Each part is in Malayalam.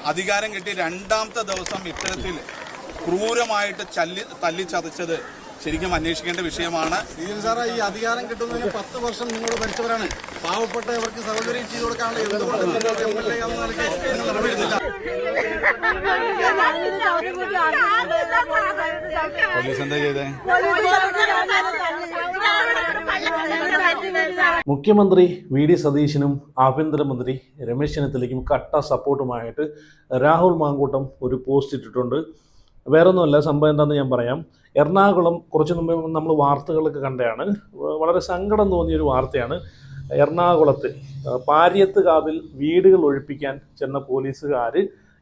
അധികാരം കിട്ടി രണ്ടാമത്തെ ദിവസം ഇത്തരത്തിൽ ക്രൂരമായിട്ട് തല്ലിച്ചതച്ചത് ശരിക്കും അന്വേഷിക്കേണ്ട വിഷയമാണ്. സാറേ, ഈ അധികാരം കിട്ടുന്നതിന് 10 വർഷം നിങ്ങൾ ഭരിച്ചവരാണ്. പാവപ്പെട്ടവർക്ക് സൗകര്യം ചെയ്തു കൊടുക്കാനുള്ള എന്തുകൊണ്ട് പോലീസ് എന്താ ചെയ്തേ? മുഖ്യമന്ത്രി വി ഡി സതീശനും ആഭ്യന്തരമന്ത്രി രമേശ് ചെന്നിത്തലയ്ക്കും കട്ട സപ്പോർട്ടുമായിട്ട് രാഹുൽ മാങ്കൂട്ടം ഒരു പോസ്റ്റ് ഇട്ടിട്ടുണ്ട്. വേറൊന്നുമല്ല, സംഭവം എന്താണെന്ന് ഞാൻ പറയാം. എറണാകുളം കുറച്ച് മുമ്പ് നമ്മൾ വാർത്തകളൊക്കെ കണ്ടതാണ്. വളരെ സങ്കടം തോന്നിയൊരു വാർത്തയാണ്. എറണാകുളത്ത് പാരിയത്ത് കാവിൽ വീടുകൾ ഒഴിപ്പിക്കാൻ ചെന്ന പോലീസുകാർ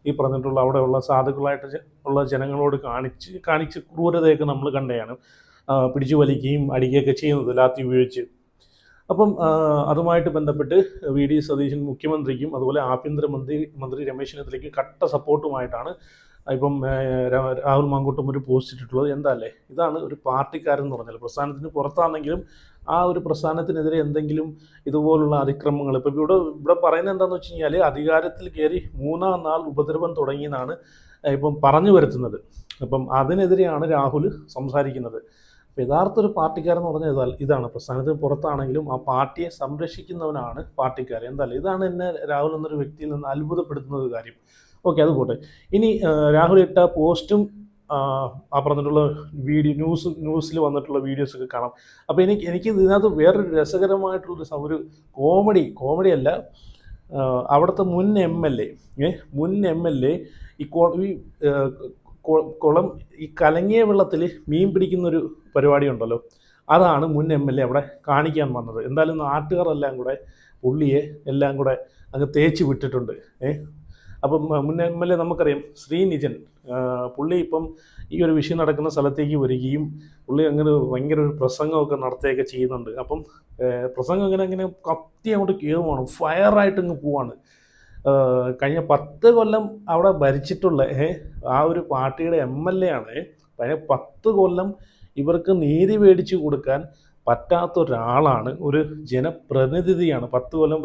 ഈ പറഞ്ഞിട്ടുള്ള അവിടെയുള്ള സാധുക്കളായിട്ട് ഉള്ള ജനങ്ങളോട് കാണിച്ച് ക്രൂരതയൊക്കെ നമ്മൾ കണ്ടതാണ്. പിടിച്ചു വലിക്കുകയും അടിക്കുകയൊക്കെ ചെയ്യുന്നത് ലാത്തി ഉപയോഗിച്ച്. അപ്പം അതുമായിട്ട് ബന്ധപ്പെട്ട് വി ഡി സതീശൻ മുഖ്യമന്ത്രിക്കും അതുപോലെ ആഭ്യന്തരമന്ത്രി രമേശ് ചെന്നിത്തലയ്ക്കും കട്ട സപ്പോർട്ടുമായിട്ടാണ് ഇപ്പം രാഹുൽ മാങ്കൂട്ടം ഒരു പോസ്റ്റ് ഇട്ടിട്ടുള്ളത്. എന്താല്ലേ, ഇതാണ് ഒരു പാർട്ടിക്കാരൻ എന്ന് പറഞ്ഞാൽ. പ്രസ്ഥാനത്തിന് പുറത്താണെങ്കിലും ആ ഒരു പ്രസ്ഥാനത്തിനെതിരെ എന്തെങ്കിലും ഇതുപോലുള്ള അതിക്രമങ്ങൾ ഇപ്പം ഇവിടെ പറയുന്നത് എന്താണെന്ന് വെച്ച് കഴിഞ്ഞാൽ, അധികാരത്തിൽ കയറി 3-ാം നാൾ ഉപദ്രവം തുടങ്ങിയെന്നാണ് ഇപ്പം പറഞ്ഞു വരുത്തുന്നത്. അപ്പം അതിനെതിരെയാണ് രാഹുൽ സംസാരിക്കുന്നത്. അപ്പോൾ യഥാർത്ഥ ഒരു പാർട്ടിക്കാരെന്ന് പറഞ്ഞാൽ ഇതാണ്. പ്രസ്ഥാനത്തിന് പുറത്താണെങ്കിലും ആ പാർട്ടിയെ സംരക്ഷിക്കുന്നവനാണ് പാർട്ടിക്കാരൻ. എന്തായാലും ഇതാണ് എന്നെ രാഹുൽ എന്നൊരു വ്യക്തിയിൽ നിന്ന് അത്ഭുതപ്പെടുത്തുന്ന ഒരു കാര്യം. ഓക്കെ, അത് പോട്ടെ. ഇനി രാഹുൽ ഇട്ട പോസ്റ്റും ആ പറഞ്ഞിട്ടുള്ള ന്യൂസിൽ വന്നിട്ടുള്ള വീഡിയോസൊക്കെ കാണാം. അപ്പോൾ എനിക്ക് ഇതിനകത്ത് വേറൊരു രസകരമായിട്ടുള്ളൊരു കോമഡി അല്ല, അവിടുത്തെ മുൻ എം എൽ എ ഈ കുളം ഈ കലങ്ങിയ വെള്ളത്തിൽ മീൻ പിടിക്കുന്നൊരു പരിപാടി ഉണ്ടല്ലോ, അതാണ് മുൻ എം എൽ എ അവിടെ കാണിക്കാൻ വന്നത്. എന്തായാലും നാട്ടുകാരെല്ലാം കൂടെ പുള്ളിയെ എല്ലാം കൂടെ അങ്ങ് തേച്ച് വിട്ടിട്ടുണ്ട്. അപ്പം മുൻ എം എൽ എ നമുക്കറിയാം, ശ്രീനിജൻ. പുള്ളി ഇപ്പം ഈ ഒരു വിഷയം നടക്കുന്ന സ്ഥലത്തേക്ക് വരികയും പുള്ളി അങ്ങനെ ഭയങ്കര ഒരു പ്രസംഗമൊക്കെ നടത്തുകയൊക്കെ ചെയ്യുന്നുണ്ട്. അപ്പം പ്രസംഗം അങ്ങനെ കത്തി അങ്ങോട്ട് കയറുവാണ്, ഫയറായിട്ട് ഇങ്ങ് പോവാണ്. കഴിഞ്ഞ 10 കൊല്ലം അവിടെ ഭരിച്ചിട്ടുള്ള ആ ഒരു പാർട്ടിയുടെ എം എൽ എ ആണ്. കഴിഞ്ഞ 10 കൊല്ലം ഇവർക്ക് നീതി മേടിച്ചു കൊടുക്കാൻ പറ്റാത്ത ഒരാളാണ്, ഒരു ജനപ്രതിനിധിയാണ്. 10 കൊല്ലം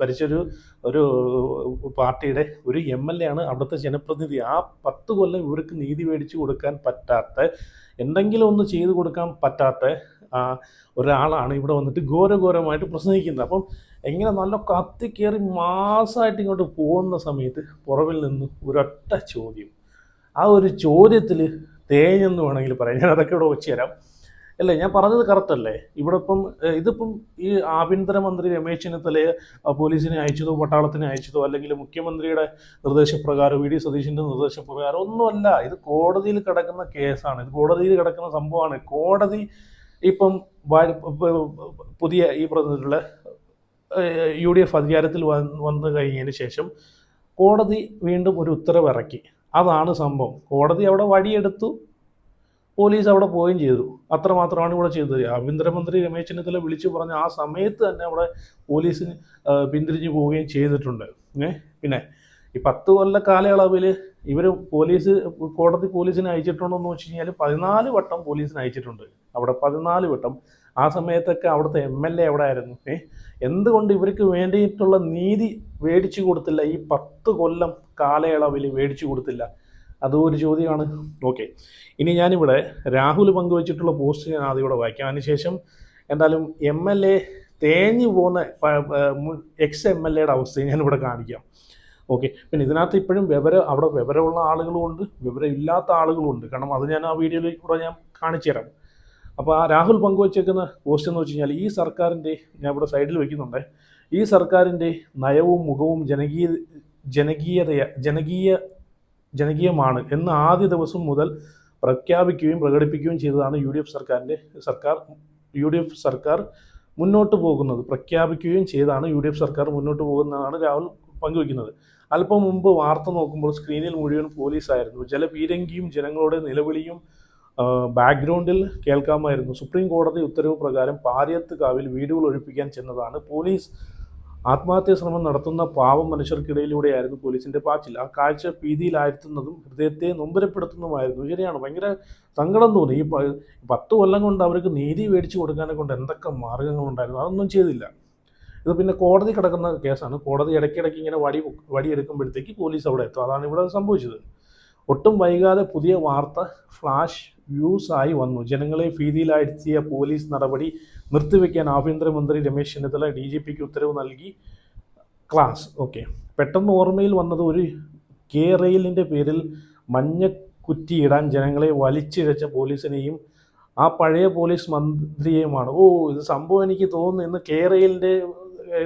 ഭരിച്ചൊരു പാർട്ടിയുടെ ഒരു എം എൽ എ ആണ് അവിടുത്തെ ജനപ്രതിനിധി. ആ 10 കൊല്ലം ഇവർക്ക് നീതി മേടിച്ചു കൊടുക്കാൻ പറ്റാത്ത, എന്തെങ്കിലും ഒന്ന് ചെയ്തു കൊടുക്കാൻ പറ്റാത്ത ഒരാളാണ് ഇവിടെ വന്നിട്ട് ഘോരമായിട്ട് പ്രസംഗിക്കുന്നത്. അപ്പം എങ്ങനെ നല്ല കത്തിക്കേറി മാസമായിട്ട് ഇങ്ങോട്ട് പോകുന്ന സമയത്ത് പുറകിൽ നിന്ന് ഒരൊറ്റ ചോദ്യം. ആ ഒരു ചോദ്യത്തിൽ തേഞ്ഞെന്ന് വേണമെങ്കിൽ പറയാം. ഞാൻ അതൊക്കെ ഇവിടെ വെച്ച് തരാം. അല്ലേ, ഞാൻ പറഞ്ഞത് കറക്റ്റല്ലേ? ഇതിപ്പം ഈ ആഭ്യന്തരമന്ത്രി രമേശ് ചെന്നിത്തലയെ പോലീസിനെ അയച്ചതോ പട്ടാളത്തിനെ അയച്ചതോ അല്ലെങ്കിൽ മുഖ്യമന്ത്രിയുടെ നിർദ്ദേശപ്രകാരം വി ഡി സതീശൻ്റെ നിർദ്ദേശപ്രകാരം ഒന്നുമല്ല. ഇത് കോടതിയിൽ കിടക്കുന്ന കേസാണ്, ഇത് കോടതിയിൽ കിടക്കുന്ന സംഭവമാണ്. കോടതി ഇപ്പം പുതിയ ഈ പറഞ്ഞിട്ടുള്ള UDF അധികാരത്തിൽ വന്നു കഴിഞ്ഞതിന് ശേഷം കോടതി വീണ്ടും ഒരു ഉത്തരവ് ഇറക്കി. അതാണ് സംഭവം. കോടതി അവിടെ വഴിയെടുത്തു, പോലീസ് അവിടെ പോവുകയും ചെയ്തു. അത്രമാത്രമാണ് ഇവിടെ ചെയ്തത്. ആഭ്യന്തരമന്ത്രി രമേശ് ചെന്നിത്തല വിളിച്ചു പറഞ്ഞ ആ സമയത്ത് തന്നെ അവിടെ പോലീസിന് പിന്തിരിഞ്ഞു പോവുകയും ചെയ്തിട്ടുണ്ട്. പിന്നെ ഈ 10 കൊല്ല കാലയളവിൽ കോടതി പോലീസിനെ അയച്ചിട്ടുണ്ടോയെന്ന് വെച്ച് കഴിഞ്ഞാൽ 14 വട്ടം പോലീസിനെ അയച്ചിട്ടുണ്ട് അവിടെ, 14 വട്ടം. ആ സമയത്തൊക്കെ അവിടുത്തെ എം എൽ എ എവിടെ ആയിരുന്നു? എന്തുകൊണ്ട് ഇവർക്ക് വേണ്ടിയിട്ടുള്ള നീതി മേടിച്ചു കൊടുത്തില്ല? ഈ 10 കൊല്ലം കാലയളവിൽ മേടിച്ചു കൊടുത്തില്ല? അതും ഒരു ചോദ്യമാണ്. ഓക്കെ, ഇനി ഞാനിവിടെ രാഹുൽ പങ്കുവച്ചിട്ടുള്ള പോസ്റ്റ് ഞാൻ ആദ്യം ഇവിടെ വായിക്കാം. അതിനുശേഷം എന്തായാലും എം എൽ എ തേഞ്ഞു പോകുന്ന എക്സ് എം എൽ എയുടെ അവസ്ഥയും ഞാനിവിടെ കാണിക്കാം. ഓക്കെ, പിന്നെ ഇതിനകത്ത് ഇപ്പോഴും അവിടെ വിവരമുള്ള ആളുകളുമുണ്ട്, വിവരമില്ലാത്ത ആളുകളുമുണ്ട്. കാരണം അത് ഞാൻ ആ വീഡിയോയിൽ കൂടെ ഞാൻ കാണിച്ചു തരാം. അപ്പോൾ ആ രാഹുൽ പങ്കുവച്ചേക്കുന്ന പോസ്റ്റ് എന്ന് വെച്ച് കഴിഞ്ഞാൽ, ഈ സർക്കാരിൻ്റെ, ഞാൻ ഇവിടെ സൈഡിൽ വയ്ക്കുന്നുണ്ട്, ഈ സർക്കാരിൻ്റെ നയവും മുഖവും ജനകീയമാണ് എന്ന് ആദ്യ ദിവസം മുതൽ പ്രഖ്യാപിക്കുകയും പ്രകടിപ്പിക്കുകയും ചെയ്തതാണ് UDF സർക്കാർ മുന്നോട്ട് പോകുന്നത്. പ്രഖ്യാപിക്കുകയും ചെയ്താണ് UDF സർക്കാർ മുന്നോട്ട് പോകുന്നതാണ് രാഹുൽ പങ്കുവയ്ക്കുന്നത്. അല്പം മുമ്പ് വാർത്ത നോക്കുമ്പോൾ സ്ക്രീനിൽ മുഴുവൻ പോലീസായിരുന്നു. ജലപീരങ്കിയും ജനങ്ങളുടെ നിലവിളിയും ബാക്ക്ഗ്രൗണ്ടിൽ കേൾക്കാമായിരുന്നു. സുപ്രീം കോടതി ഉത്തരവ് പ്രകാരം പാരിയത്ത് കാവിൽ വീടുകൾ ഒഴിപ്പിക്കാൻ ചെന്നതാണ് പോലീസ്. ആത്മഹത്യാ ശ്രമം നടത്തുന്ന പാവം മനുഷ്യർക്കിടയിലൂടെയായിരുന്നു പോലീസിൻ്റെ പാച്ചിൽ. ആ കാഴ്ച ഭീതിയിലാഴ്ത്തുന്നതും ഹൃദയത്തെ നൊമ്പരപ്പെടുത്തുന്നതുമായിരുന്നു. ശരിയാണ്, ഭയങ്കര സങ്കടം തോന്നി. ഈ 10 കൊല്ലം കൊണ്ട് അവർക്ക് നീതി മേടിച്ചു കൊടുക്കാനെ കൊണ്ട് എന്തൊക്കെ മാർഗങ്ങളുണ്ടായിരുന്നു, അതൊന്നും ചെയ്തില്ല. ഇത് പിന്നെ കോടതി കിടക്കുന്ന കേസാണ്. കോടതി ഇടയ്ക്കിടയ്ക്ക് ഇങ്ങനെ വടിയെടുക്കുമ്പോഴത്തേക്ക് പോലീസ് അവിടെ എത്തും. അതാണ് ഇവിടെ സംഭവിച്ചത്. ഒട്ടും വൈകാതെ പുതിയ വാർത്ത ഫ്ലാഷ് വ്യൂസായി വന്നു. ജനങ്ങളെ ഭീതിയിലാഴ്ത്തിയ പോലീസ് നടപടി നിർത്തിവെക്കാൻ ആഭ്യന്തരമന്ത്രി രമേശ് ചെന്നിത്തല DGPക്ക് ഉത്തരവ് നൽകി. Class okay. പെട്ടെന്ന് ഓർമ്മയിൽ വന്നത് ഒരു റെയിലിൻ്റെ പേരിൽ മഞ്ഞക്കുറ്റിയിടാൻ ജനങ്ങളെ വലിച്ചിഴച്ച പോലീസിനെയും ആ പഴയ പോലീസ് മന്ത്രിയെയുമാണ്. ഇത് സംഭവം എനിക്ക് തോന്നുന്നു ഇന്ന് റെയിലിൻ്റെ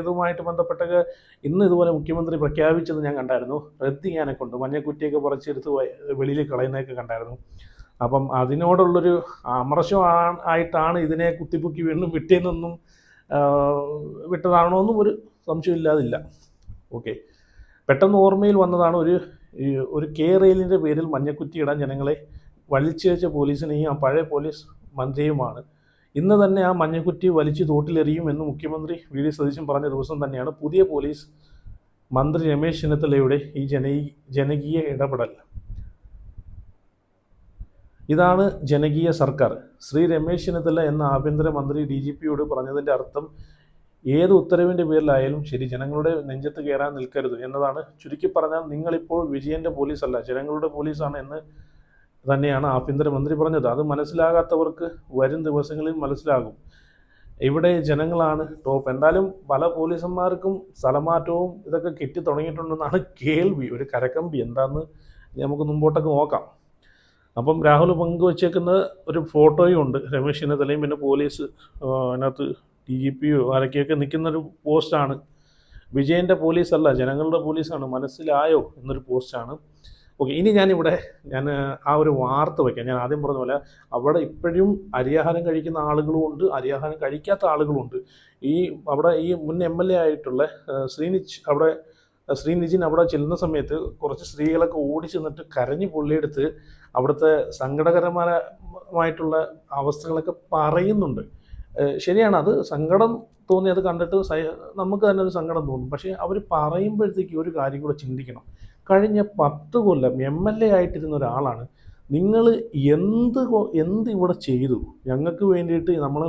ഇതുമായിട്ട് ബന്ധപ്പെട്ടൊക്കെ ഇന്ന് ഇതുപോലെ മുഖ്യമന്ത്രി പ്രഖ്യാപിച്ചത് ഞാൻ കണ്ടായിരുന്നു. റദ്ദ് ചെയ്യാനെ കൊണ്ട് മഞ്ഞക്കുറ്റിയൊക്കെ പറിച്ചെടുത്ത് വെളിയിൽ കളയുന്നതൊക്കെ കണ്ടായിരുന്നു. അപ്പം അതിനോടുള്ളൊരു അമർഷം ആയിട്ടാണ് ഇതിനെ കുത്തിപ്പൊക്കി വീണ്ടും വിട്ടേന്നൊന്നും വിട്ടതാണോ എന്നും ഒരു സംശയമില്ലാതില്ല. ഓക്കെ. പെട്ടെന്ന് ഓർമ്മയിൽ വന്നതാണ് ഒരു റെയിലിൻ്റെ പേരിൽ മഞ്ഞക്കുറ്റി ഇടാൻ ജനങ്ങളെ വലിച്ചിഴച്ച പോലീസിനെയും ആ പഴയ പോലീസ് മന്ത്രിയുമാണ്. ഇന്ന് തന്നെ ആ മഞ്ഞക്കുറ്റി വലിച്ചു തോട്ടിലെറിയും എന്ന് മുഖ്യമന്ത്രി വി ഡി സതീശൻ പറഞ്ഞ ദിവസം തന്നെയാണ് പുതിയ പോലീസ് മന്ത്രി രമേശ് ചെന്നിത്തലയുടെ ഈ ജനകീയ ഇടപെടൽ. ഇതാണ് ജനകീയ സർക്കാർ. ശ്രീ രമേശ് ചെന്നിത്തല എന്ന ആഭ്യന്തരമന്ത്രി DGPയോട് പറഞ്ഞതിൻ്റെ അർത്ഥം ഏത് ഉത്തരവിൻ്റെ പേരിലായാലും ശരി ജനങ്ങളുടെ നെഞ്ചത്ത് കയറാൻ നിൽക്കരുത് എന്നതാണ്. ചുരുക്കി പറഞ്ഞാൽ നിങ്ങളിപ്പോൾ വിജയൻ്റെ പോലീസല്ല, ജനങ്ങളുടെ പോലീസാണ് എന്ന് തന്നെയാണ് ആഭ്യന്തരമന്ത്രി പറഞ്ഞത്. അത് മനസ്സിലാകാത്തവർക്ക് വരും ദിവസങ്ങളിൽ മനസ്സിലാകും. ഇവിടെ ജനങ്ങളാണ് ടോപ്പ്. എന്തായാലും പല പോലീസന്മാർക്കും സ്ഥലമാറ്റവും ഇതൊക്കെ കിട്ടി തുടങ്ങിയിട്ടുണ്ടെന്നാണ് കേൾവി. ഒരു കരക്കമ്പി എന്താണെന്ന് നമുക്ക് മുമ്പോട്ടൊക്കെ നോക്കാം. അപ്പം രാഹുൽ പങ്കുവച്ചേക്കുന്ന ഒരു ഫോട്ടോയും ഉണ്ട്. രമേശ് ചെന്നിത്തലയും പിന്നെ പോലീസ് അതിനകത്ത് DGP ആരൊക്കെയൊക്കെ നിൽക്കുന്നൊരു പോസ്റ്റാണ്. വിജയൻ്റെ പോലീസല്ല, ജനങ്ങളുടെ പോലീസാണ്, മനസ്സിലായോ എന്നൊരു പോസ്റ്റാണ്. ഓക്കെ. ഇനി ഞാൻ ആ ഒരു വാർത്ത വയ്ക്കാം. ഞാൻ ആദ്യം പറഞ്ഞ പോലെ അവിടെ ഇപ്പോഴും അരിയാഹാരം കഴിക്കുന്ന ആളുകളും ഉണ്ട്, അരിയാഹാരം കഴിക്കാത്ത ആളുകളുമുണ്ട്. അവിടെ ഈ മുൻ MLA ആയിട്ടുള്ള ശ്രീനിജിൻ അവിടെ ചെല്ലുന്ന സമയത്ത് കുറച്ച് സ്ത്രീകളൊക്കെ ഓടി ചെന്നിട്ട് കരഞ്ഞ് പൊള്ളിയെടുത്ത് അവിടുത്തെ സങ്കടകരമായിട്ടുള്ള അവസ്ഥകളൊക്കെ പറയുന്നുണ്ട്. ശരിയാണ്, അത് സങ്കടം തോന്നി, അത് കണ്ടിട്ട് നമുക്ക് തന്നെ ഒരു സങ്കടം തോന്നും. പക്ഷേ അവർ പറയുമ്പോഴത്തേക്ക് ഒരു കാര്യം കൂടെ ചിന്തിക്കണം. കഴിഞ്ഞ 10 കൊല്ലം MLA ആയിട്ടിരുന്ന ഒരാളാണ്. നിങ്ങൾ എന്ത് ഇവിടെ ചെയ്തു ഞങ്ങൾക്ക് വേണ്ടിയിട്ട്, നമ്മൾ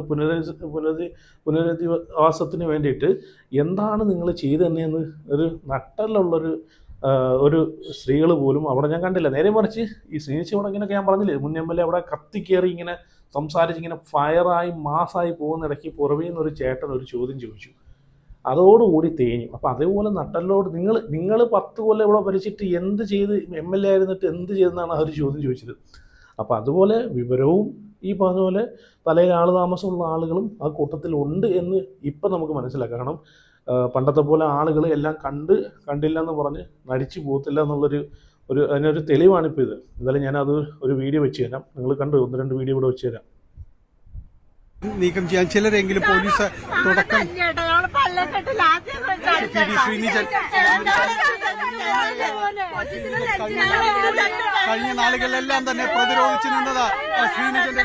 പുനരധിവാസത്തിന് വേണ്ടിയിട്ട് എന്താണ് നിങ്ങൾ ചെയ്തതെന്ന് ഒരു നട്ടലുള്ളൊരു സ്ത്രീകൾ പോലും അവിടെ ഞാൻ കണ്ടില്ല. നേരെ മറിച്ച് ഈ ശ്രീനിച്ചി അവിടെ ഇങ്ങനെയൊക്കെ ഞാൻ പറഞ്ഞില്ലേ, മുൻ MLA അവിടെ കത്തിക്കേറി ഇങ്ങനെ സംസാരിച്ച് ഇങ്ങനെ ഫയറായി മാസായി പോകുന്നിടയ്ക്ക് പുറമേ നിന്നൊരു ചേട്ടൻ ഒരു ചോദ്യം ചോദിച്ചു. അതോടുകൂടി തേഞ്ഞു. അപ്പോൾ അതേപോലെ നട്ടലോട് നിങ്ങൾ 10 കൊല്ലം ഇവിടെ ഭരിച്ചിട്ട് എന്ത് ചെയ്ത്, MLA ആയിരുന്നിട്ട് എന്ത് ചെയ്തെന്നാണ് അവർ ചോദ്യം ചോദിച്ചത്. അപ്പോൾ അതുപോലെ വിവരവും ഈ പറഞ്ഞ പോലെ തലയിൽ ആൾ താമസമുള്ള ആളുകളും ആ കൂട്ടത്തിലുണ്ട് എന്ന് ഇപ്പം നമുക്ക് മനസ്സിലാക്കാം. കാരണം പണ്ടത്തെ പോലെ ആളുകൾ എല്ലാം കണ്ടില്ല എന്ന് പറഞ്ഞ് നടിച്ചു പോകത്തില്ല അതിനൊരു തെളിവാണിപ്പോൾ ഇത്. എന്തായാലും ഞാനത് ഒരു വീഡിയോ വെച്ച് തരാം. നിങ്ങൾ കണ്ടു, 1-2 വീഡിയോ ഇവിടെ വെച്ച് തരാം. നീക്കം ചെയ്യാൻ ചിലരെങ്കിലും പോലീസ് തുടക്കം കഴിഞ്ഞ നാളുകളിലെല്ലാം തന്നെ പ്രതിരോധിച്ചു നിന്നത് ശ്രീനിജന്റെ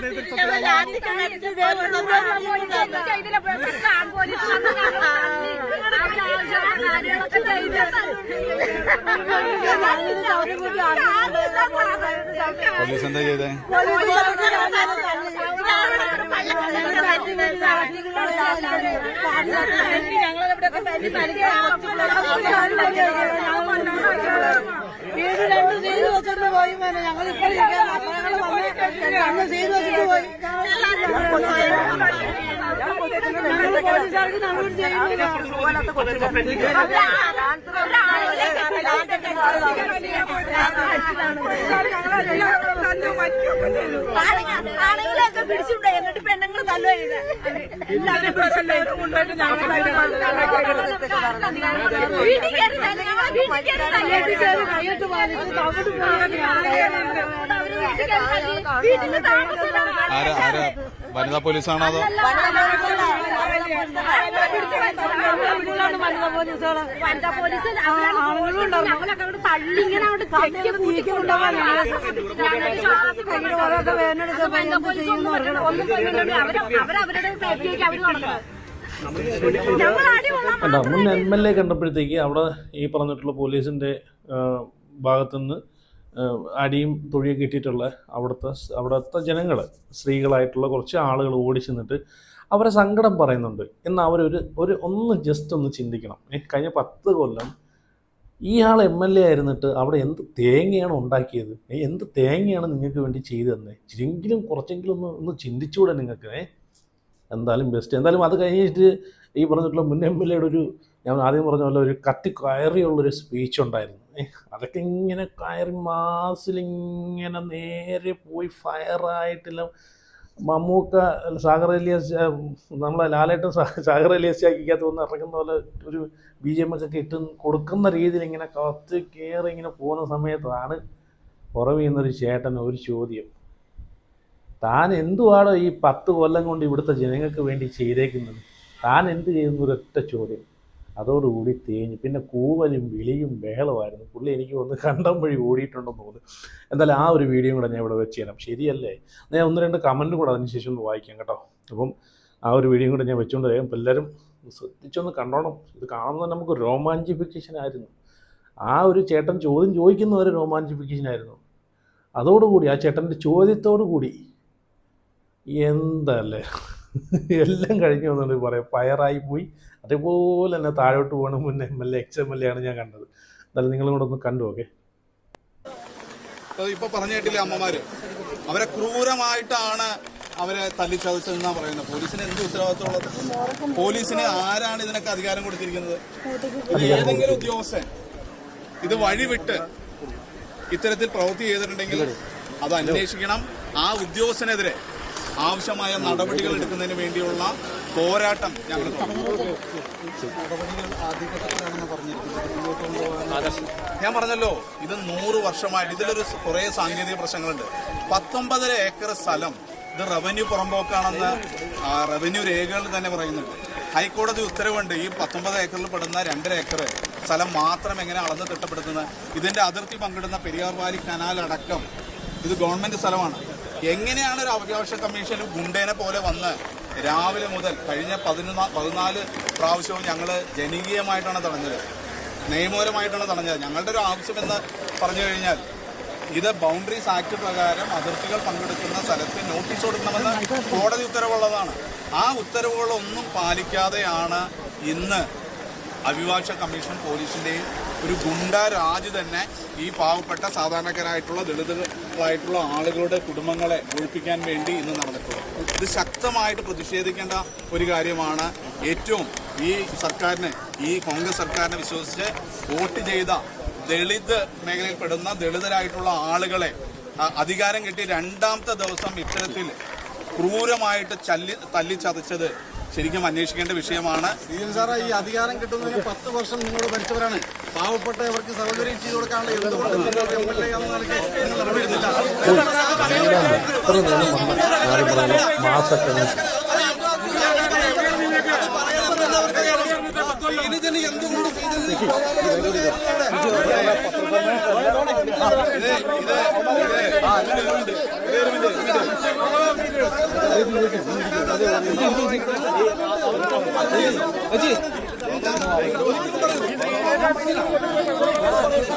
പോലീസ് എന്താ ചെയ്തേ? വീട് 2 ചെയ്ത് വെച്ചിട്ട് പോയി. ഞങ്ങൾ ഇപ്പോൾ ചെയ്ത് വെച്ചിട്ട് പോയി. പോലീസുകാർക്ക് നമ്മൾ ആണെങ്കിലൊക്കെ പിടിച്ചിട്ടുണ്ട്. എന്നിട്ട് പെണ്ണുങ്ങൾ തല്ലുക കൈയിട്ട് പാലിച്ച് തവിട് വനിതാ പോലീസാണോ അതോ വനിതാ പോലീസ് ഞങ്ങളൊക്കെ തള്ളി ഇങ്ങനെ അവരവരുടെ സേഫ്റ്റിക്ക് അവർ നടക്കുന്നത്. മുൻ MLA കണ്ടപ്പോഴത്തേക്ക് അവിടെ ഈ പറഞ്ഞിട്ടുള്ള പോലീസിൻ്റെ ഭാഗത്തുനിന്ന് അടിയും തൊഴിയൊക്കെ കിട്ടിയിട്ടുള്ള അവിടുത്തെ ജനങ്ങൾ, സ്ത്രീകളായിട്ടുള്ള കുറച്ച് ആളുകൾ ഓടി ചെന്നിട്ട് അവരെ സങ്കടം പറയുന്നുണ്ട്. എന്നാൽ ഒന്ന് ജസ്റ്റ് ഒന്ന് ചിന്തിക്കണം. കഴിഞ്ഞ 10 കൊല്ലം ഇയാൾ MLA ആയിരുന്നിട്ട് അവിടെ എന്ത് തേങ്ങയാണ് ഉണ്ടാക്കിയത്? എന്ത് തേങ്ങയാണ് നിങ്ങൾക്ക് വേണ്ടി ചെയ്തു തന്നെ? ഇച്ചിരിയെങ്കിലും കുറച്ചെങ്കിലും ഒന്ന് ചിന്തിച്ചുകൂടെ നിങ്ങൾക്ക്? എന്തായാലും ബെസ്റ്റ്. എന്തായാലും അത് കഴിഞ്ഞിട്ട് ഈ പറഞ്ഞിട്ടുള്ള മുൻ MLA യുടെ ഞാൻ ആദ്യം പറഞ്ഞ പോലെ ഒരു കയറിയുള്ളൊരു സ്പീച്ച് ഉണ്ടായിരുന്നു. അതൊക്കെ ഇങ്ങനെ കയറി മാസിലിങ്ങനെ നേരെ പോയി ഫയറായിട്ടില്ല. മമ്മൂക്ക സാഗർ എലിയാസ്, നമ്മളെ ലാലേട്ടൻ സാഗർ എലിയാസ് ചാക്കിക്കകത്ത് വന്ന് ഇറങ്ങുന്ന പോലെ ഒരു BGM ഒക്കെ ഇട്ട് കൊടുക്കുന്ന രീതിയിൽ ഇങ്ങനെ കത്ത് കയറി ഇങ്ങനെ പോകുന്ന സമയത്താണ് പുറമേന്നൊരു ചേട്ടൻ ഒരു ചോദ്യം, താൻ എന്തുവാണോ ഈ 10 കൊല്ലം കൊണ്ട് ഇവിടുത്തെ ജനങ്ങൾക്ക് വേണ്ടി ചെയ്തേക്കുന്നത്? താൻ എന്ത് ചെയ്യുന്ന ഒരൊറ്റ ചോദ്യം. അതോടുകൂടി തേഞ്ഞു. പിന്നെ കൂവലും വിളിയും ബഹളമായിരുന്നു. പുള്ളി എനിക്ക് ഒന്ന് കണ്ടം വഴി ഓടിയിട്ടുണ്ടെന്ന് തോന്നുന്നു. എന്തായാലും ആ ഒരു വീഡിയോ കൂടെ ഞാൻ ഇവിടെ വെച്ച് തരാം. ശരിയല്ലേ? ഞാൻ 1-2 കമൻറ്റ് കൂടെ അതിനുശേഷം ഒന്ന് വായിക്കാം കേട്ടോ. അപ്പം ആ ഒരു വീഡിയോ കൂടെ ഞാൻ വെച്ചുകൊണ്ട് വരാം. അപ്പോൾ എല്ലാവരും ശ്രദ്ധിച്ചൊന്ന് കണ്ടോണം. ഇത് കാണുന്നത് നമുക്ക് റൊമാൻറ്റിഫിക്കേഷൻ ആയിരുന്നു. ആ ഒരു ചേട്ടൻ ചോദ്യം ചോദിക്കുന്ന ഒരു റൊമാൻറ്റിഫിക്കേഷൻ ആയിരുന്നു. അതോടുകൂടി ആ ചേട്ടൻ്റെ ചോദ്യത്തോടു കൂടി എന്തല്ലേ എല്ലാം കഴിഞ്ഞു വന്നിട്ട് പറയാം, ഫയറായി പോയി. അതേപോലെ തന്നെ താഴോട്ട് പോകണം. മുൻ MLA ex-MLA ആണ് ഞാൻ കണ്ടത്. എന്തായാലും നിങ്ങളും കൂടെ ഒന്ന് കണ്ടു. ഓക്കെ, ഇപ്പൊ പറഞ്ഞു കേട്ടില്ലേ അമ്മമാര്, അവരെ ക്രൂരമായിട്ടാണ് അവരെ തല്ലിച്ചതച്ചതെന്നാ പറയുന്നത്. പോലീസിന് എന്ത് ഉത്തരവാദിത്തമുള്ളത്? പോലീസിന് ആരാണ് ഇതിനൊക്കെ അധികാരം കൊടുത്തിരിക്കുന്നത്? ഇത് ഏതെങ്കിലും ഉദ്യോഗസ്ഥൻ ഇത് വഴിവിട്ട് ഇത്തരത്തിൽ പ്രവൃത്തി ചെയ്തിട്ടുണ്ടെങ്കിൽ അത് അന്വേഷിക്കണം. ആ ഉദ്യോഗസ്ഥനെതിരെ ആവശ്യമായ നടപടികൾ എടുക്കുന്നതിന് വേണ്ടിയുള്ള പോരാട്ടം ഞങ്ങൾ ഞാൻ പറഞ്ഞല്ലോ, ഇത് 100 വർഷമായിട്ട് ഇതിലൊരു കുറേ സാങ്കേതിക പ്രശ്നങ്ങളുണ്ട്. 19.5 ഏക്കർ സ്ഥലം ഇത് റവന്യൂ പുറമ്പോക്കാണെന്ന് റവന്യൂ രേഖകളിൽ തന്നെ പറയുന്നുണ്ട്. ഹൈക്കോടതി ഉത്തരവുണ്ട്. ഈ 19 ഏക്കറിൽ പെടുന്ന 2.5 ഏക്കർ സ്ഥലം മാത്രം എങ്ങനെ അളന്ന് തിട്ടപ്പെടുത്തുന്നത്? ഇതിന്റെ അതിർത്തി പങ്കിടുന്ന പെരിയാർ വാലി കനാൽ അടക്കം ഇത് ഗവൺമെന്റ് സ്ഥലമാണ്. എങ്ങനെയാണ് ഒരു അവകാശ കമ്മീഷൻ ഗുണ്ടേനെ പോലെ വന്ന് രാവിലെ മുതൽ കഴിഞ്ഞ 14 പ്രാവശ്യവും ഞങ്ങൾ ജനകീയമായിട്ടാണ് തടഞ്ഞത്, നിയമപരമായിട്ടാണ് തടഞ്ഞത്. ഞങ്ങളുടെ ഒരു ആവശ്യമെന്ന് പറഞ്ഞു കഴിഞ്ഞാൽ ഇത് ബൗണ്ടറീസ് ആക്ട് പ്രകാരം അതിർത്തികൾ പങ്കെടുക്കുന്ന സ്ഥലത്ത് നോട്ടീസ് കൊടുക്കണമെന്ന് കോടതി ഉത്തരവുള്ളതാണ്. ആ ഉത്തരവുകളൊന്നും പാലിക്കാതെയാണ് ഇന്ന് അഭിഭാഷക കമ്മീഷൻ പോലീസിന്റെയും ഒരു ഗുണ്ടാ രാജ് തന്നെ ഈ പാവപ്പെട്ട സാധാരണക്കാരായിട്ടുള്ള ദളിതരായിട്ടുള്ള ആളുകളുടെ കുടുംബങ്ങളെ ഒഴിപ്പിക്കാൻ വേണ്ടി ഇന്ന് നടന്നിട്ടുള്ളത്. ഇത് ശക്തമായിട്ട് പ്രതിഷേധിക്കേണ്ട ഒരു കാര്യമാണ്. ഏറ്റവും ഈ സർക്കാരിനെ, ഈ കോൺഗ്രസ് സർക്കാരിനെ വിശ്വസിച്ച് വോട്ട് ചെയ്ത ദളിത് മേഖലയിൽപ്പെടുന്ന ദളിതരായിട്ടുള്ള ആളുകളെ അധികാരം കിട്ടി 2ാമത്തെ ദിവസം ഇത്തരത്തിൽ ക്രൂരമായിട്ട് തല്ലിച്ചതച്ചത് ശരിക്കും അന്വേഷിക്കേണ്ട വിഷയമാണ്. സാറേ, ഈ അധികാരം കിട്ടുന്നതിന് 10 വർഷം നിങ്ങളോട് ഭരിച്ചവരാണ്. പാവപ്പെട്ടവർക്ക് സൗകര്യം ചെയ്തു കൊടുക്കാനുള്ള എന്തുകൊണ്ട് നിങ്ങൾക്ക് MLA എന്ന നിലയ്ക്ക് നിങ്ങൾ നടപടിയെടുത്തില്ല?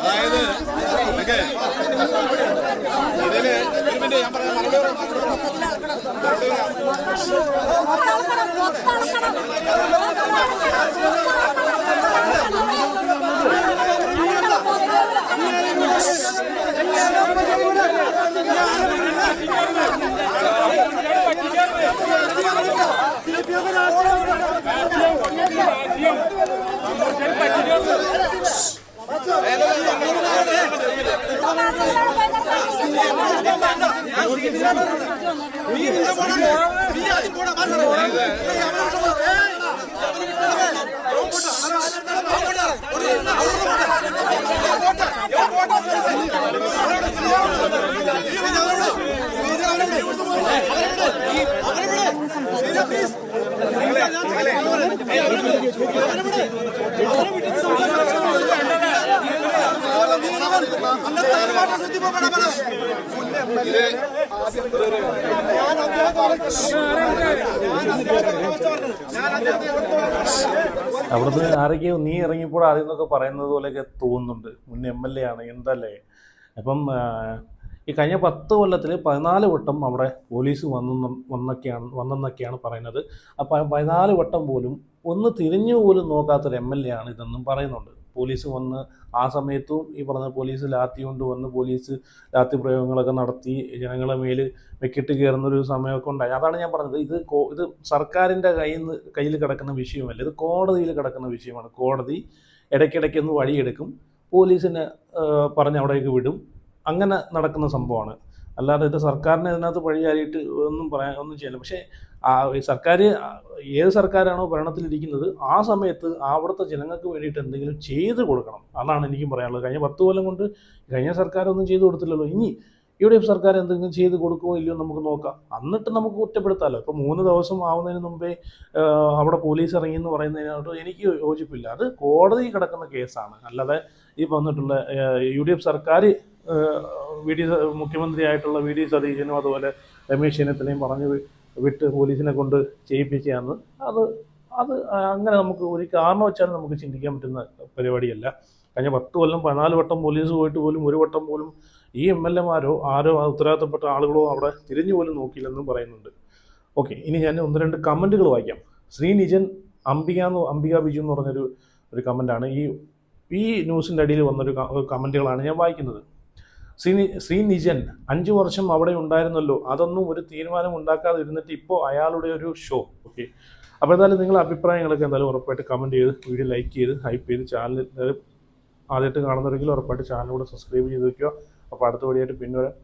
അതായത് ഇതില് ഞാൻ പറയാം അവിടുന്ന് ആരൊക്കെയോ നീ ഇറങ്ങിയപ്പോൾ ആദ്യം എന്നൊക്കെ പറയുന്നത് പോലെയൊക്കെ തോന്നുന്നുണ്ട്. മുൻ MLA ആണ്, എന്തല്ലേ. അപ്പം ഈ കഴിഞ്ഞ 10 കൊല്ലത്തിൽ 14 വട്ടം അവിടെ പോലീസ് വന്നെന്നൊക്കെയാണ് പറയുന്നത്. അപ്പോൾ 14 വട്ടം പോലും ഒന്ന് തിരിഞ്ഞു പോലും നോക്കാത്തൊരു MLA ആണ് ഇതെന്നും പറയുന്നുണ്ട്. പോലീസ് വന്ന് ആ സമയത്തും ഈ പറഞ്ഞ പോലീസ് ലാത്തി കൊണ്ട് വന്ന് പോലീസ് ലാത്തി പ്രയോഗങ്ങളൊക്കെ നടത്തി ജനങ്ങളെ മേൽ വെക്കിട്ട് കയറുന്നൊരു സമയമൊക്കെ ഉണ്ടായി. അതാണ് ഞാൻ പറഞ്ഞത്, ഇത് സർക്കാരിൻ്റെ കയ്യിൽ കിടക്കുന്ന വിഷയമല്ല, ഇത് കോടതിയിൽ കിടക്കുന്ന വിഷയമാണ്. കോടതി ഇടയ്ക്കിടയ്ക്കൊന്ന് വഴിയെടുക്കും, പോലീസിനെ പറഞ്ഞ് അവിടേക്ക് വിടും, അങ്ങനെ നടക്കുന്ന സംഭവമാണ്. അല്ലാതെ ഇത് സർക്കാരിനെ ഇതിനകത്ത് പഴിയായിട്ട് ഒന്നും ചെയ്യില്ല. പക്ഷേ ഏത് സർക്കാരാണോ ഭരണത്തിലിരിക്കുന്നത് ആ സമയത്ത് അവിടുത്തെ ജനങ്ങൾക്ക് വേണ്ടിയിട്ട് എന്തെങ്കിലും ചെയ്ത് കൊടുക്കണം. അതാണ് എനിക്കും പറയാനുള്ളത്. കഴിഞ്ഞ 10 കൊല്ലം കൊണ്ട് കഴിഞ്ഞ സർക്കാരൊന്നും ചെയ്തു കൊടുത്തില്ലല്ലോ. ഇനി UDF സർക്കാർ എന്തെങ്കിലും ചെയ്ത് കൊടുക്കുമോ ഇല്ലയോ നമുക്ക് നോക്കാം, എന്നിട്ട് നമുക്ക് കുറ്റപ്പെടുത്താമല്ലോ. ഇപ്പോൾ 3 ദിവസം ആവുന്നതിന് മുമ്പേ അവിടെ പോലീസ് ഇറങ്ങിയെന്ന് പറയുന്നതിനോട് എനിക്ക് യോജിപ്പില്ല. അത് കോടതി കിടക്കുന്ന കേസാണ്. അല്ലാതെ ഈ വന്നിട്ടുള്ള UDF സർക്കാർ മുഖ്യമന്ത്രിയായിട്ടുള്ള VD സതീശനും അതുപോലെ രമേശ് ചെന്നിത്തലയും പറഞ്ഞ് വിട്ട് പോലീസിനെ കൊണ്ട് ചെയ്യിപ്പിക്കുകയാണ്. അത് അങ്ങനെ നമുക്ക് ഒരു കാരണവശാലും നമുക്ക് ചിന്തിക്കാൻ പറ്റുന്ന പരിപാടിയല്ല. കഴിഞ്ഞ 10 കൊല്ലം 14 വട്ടം പോലീസ് പോയിട്ട് പോലും ഒരു വട്ടം പോലും ഈ MLAമാരോ ആരോ ഉത്തരവാദിത്തപ്പെട്ട ആളുകളോ അവിടെ തിരിഞ്ഞു പോലും നോക്കിയില്ലെന്നും പറയുന്നുണ്ട്. ഓക്കെ, ഇനി ഞാൻ 1-2 കമൻറ്റുകൾ വായിക്കാം. ശ്രീനിജൻ അംബിക ബിജു എന്ന് പറഞ്ഞൊരു കമൻറ്റാണ്. ഈ ന്യൂസിൻ്റെ അടിയിൽ വന്നൊരു കമൻറ്റുകളാണ് ഞാൻ വായിക്കുന്നത്. ശ്രീനിജൻ 5 വർഷം അവിടെ ഉണ്ടായിരുന്നല്ലോ, അതൊന്നും ഒരു തീരുമാനം ഉണ്ടാക്കാതെ ഇരുന്നിട്ട് ഇപ്പോൾ അയാളുടെ ഒരു ഷോ. ഓക്കെ, അപ്പോൾ എന്തായാലും നിങ്ങളുടെ അഭിപ്രായങ്ങളൊക്കെ എന്തായാലും ഉറപ്പായിട്ട് കമൻറ്റ് ചെയ്ത് വീഡിയോ ലൈക്ക് ചെയ്ത് ഹൈപ്പ് ചെയ്ത് ചാനൽ ആദ്യമായിട്ട് കാണുന്നവരെങ്കിലും ഉറപ്പായിട്ട് ചാനലിലൂടെ സബ്സ്ക്രൈബ് ചെയ്ത് വയ്ക്കുക. അപ്പോൾ അടുത്ത വഴിയായിട്ട് പിന്നെ വരാം.